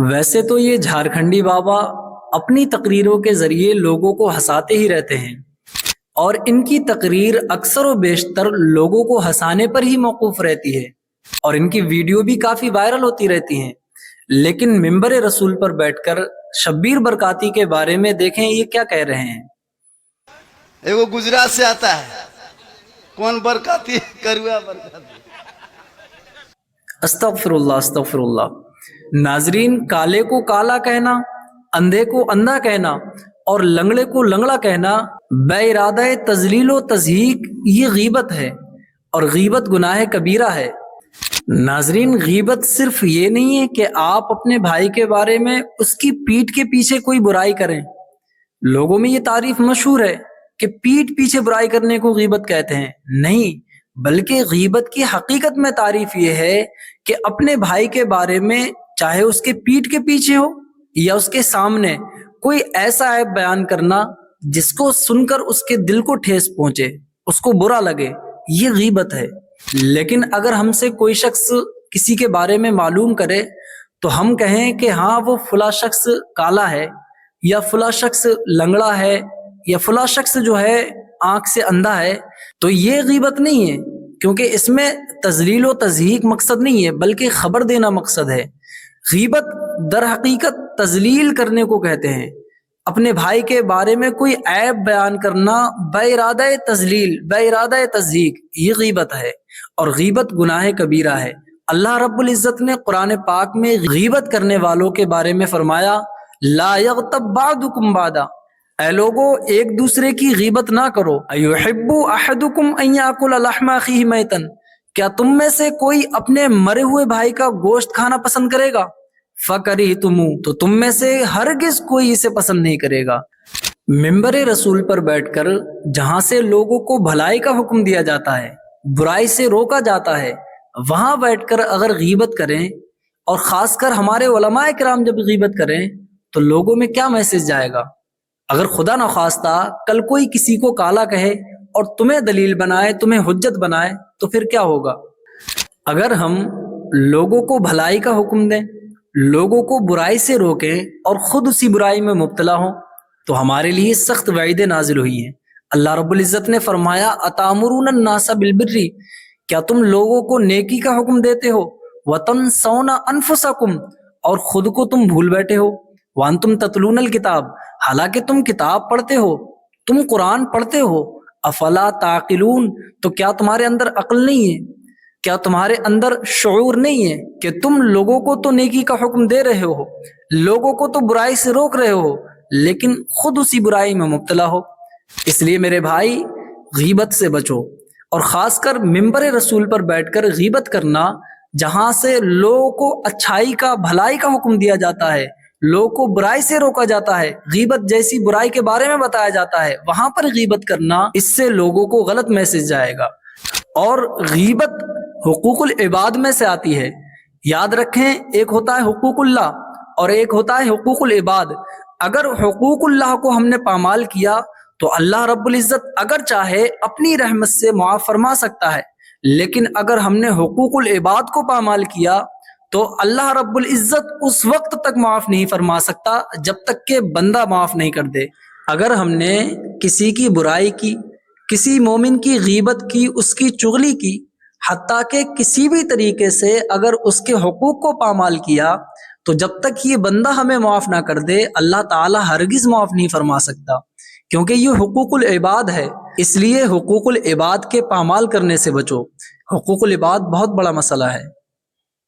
ویسے تو یہ جھارکھنڈی بابا اپنی تقریروں کے ذریعے لوگوں کو ہنساتے ہی رہتے ہیں، اور ان کی تقریر اکثر و بیشتر لوگوں کو ہنسانے پر ہی موقوف رہتی ہے، اور ان کی ویڈیو بھی کافی وائرل ہوتی رہتی ہیں۔ لیکن منبر رسول پر بیٹھ کر شبیر برکاتی کے بارے میں دیکھیں یہ کیا کہہ رہے ہیں۔ وہ گجرات سے آتا ہے، کون برکاتی؟ کروا برکاتی۔ استغفر اللہ استغفر اللہ۔ ناظرین، کالے کو کالا کہنا، اندھے کو اندھا کہنا اور لنگڑے کو لنگڑا کہنا بے ارادہ تذلیل و تضحیک یہ غیبت ہے، اور غیبت گناہ کبیرہ ہے۔ ناظرین، غیبت صرف یہ نہیں ہے کہ آپ اپنے بھائی کے بارے میں اس کی پیٹھ کے پیچھے کوئی برائی کریں۔ لوگوں میں یہ تعریف مشہور ہے کہ پیٹھ پیچھے برائی کرنے کو غیبت کہتے ہیں، نہیں بلکہ غیبت کی حقیقت میں تعریف یہ ہے کہ اپنے بھائی کے بارے میں چاہے اس کے پیٹھ کے پیچھے ہو یا اس کے سامنے کوئی ایسا عیب بیان کرنا جس کو سن کر اس کے دل کو ٹھیس پہنچے، اس کو برا لگے، یہ غیبت ہے۔ لیکن اگر ہم سے کوئی شخص کسی کے بارے میں معلوم کرے تو ہم کہیں کہ ہاں وہ فلاں شخص کالا ہے، یا فلاں شخص لنگڑا ہے، یا فلاں شخص جو ہے آنکھ سے اندھا ہے، تو یہ غیبت نہیں ہے، کیونکہ اس میں تذلیل و تضحیک مقصد نہیں ہے بلکہ خبر دینا مقصد ہے۔ غیبت در حقیقت تذلیل کرنے کو کہتے ہیں۔ اپنے بھائی کے بارے میں کوئی عیب بیان کرنا بے ارادہ تذلیل، بے ارادہ تضحیک، یہ غیبت ہے، اور غیبت گناہ کبیرہ ہے۔ اللہ رب العزت نے قرآن پاک میں غیبت کرنے والوں کے بارے میں فرمایا لا یغتب بعضکم بعضا، اے لوگو ایک دوسرے کی غیبت نہ کرو۔ ایحب احدکم ان یاکل لحم اخیہ میتا، کیا تم میں سے کوئی اپنے مرے ہوئے بھائی کا گوشت کھانا پسند کرے گا؟ فَكَرِهْتُمُوهُ، تو تم میں سے ہرگز کوئی اسے پسند نہیں کرے گا۔ منبر رسول پر بیٹھ کر جہاں سے لوگوں کو بھلائی کا حکم دیا جاتا ہے، برائی سے روکا جاتا ہے، وہاں بیٹھ کر اگر غیبت کریں، اور خاص کر ہمارے علماء کرام جب غیبت کریں تو لوگوں میں کیا میسج جائے گا؟ اگر خدا نخواستہ کل کوئی کسی کو کالا کہے اور تمہیں دلیل بنائے، تمہیں حجت بنائے، تو پھر کیا ہوگا؟ اگر ہم لوگوں کو بھلائی کا حکم دیں، لوگوں کو برائی سے روکیں اور خود اسی برائی میں مبتلا ہوں، تو ہمارے لیے سخت وعیدیں نازل ہوئی ہیں۔ اللہ رب العزت نے فرمایا اتامرون الناس بالبر، کیا تم لوگوں کو نیکی کا حکم دیتے ہو، وتنسون انفسکم، اور خود کو تم بھول بیٹھے ہو، وانتم تتلون الکتاب، حالانکہ تم کتاب پڑھتے ہو، تم قرآن پڑھتے ہو، افلا تعقلون، تو کیا تمہارے اندر عقل نہیں ہے؟ کیا تمہارے اندر شعور نہیں ہے کہ تم لوگوں کو تو نیکی کا حکم دے رہے ہو، لوگوں کو تو برائی سے روک رہے ہو، لیکن خود اسی برائی میں مبتلا ہو؟ اس لیے میرے بھائی، غیبت سے بچو، اور خاص کر منبر رسول پر بیٹھ کر غیبت کرنا، جہاں سے لوگوں کو اچھائی کا، بھلائی کا حکم دیا جاتا ہے، لوگوں کو برائی سے روکا جاتا ہے، غیبت جیسی برائی کے بارے میں بتایا جاتا ہے، وہاں پر غیبت کرنا، اس سے لوگوں کو غلط میسج جائے گا۔ اور غیبت حقوق العباد میں سے آتی ہے۔ یاد رکھیں، ایک ہوتا ہے حقوق اللہ اور ایک ہوتا ہے حقوق العباد۔ اگر حقوق اللہ کو ہم نے پامال کیا تو اللہ رب العزت اگر چاہے اپنی رحمت سے معاف فرما سکتا ہے، لیکن اگر ہم نے حقوق العباد کو پامال کیا تو اللہ رب العزت اس وقت تک معاف نہیں فرما سکتا جب تک کہ بندہ معاف نہیں کر دے۔ اگر ہم نے کسی کی برائی کی، کسی مومن کی غیبت کی، اس کی چغلی کی، حتیٰ کہ کسی بھی طریقے سے اگر اس کے حقوق کو پامال کیا، تو جب تک یہ بندہ ہمیں معاف نہ کر دے اللہ تعالی ہرگز معاف نہیں فرما سکتا، کیونکہ یہ حقوق العباد ہے۔ اس لیے حقوق العباد کے پامال کرنے سے بچو۔ حقوق العباد بہت بڑا مسئلہ ہے۔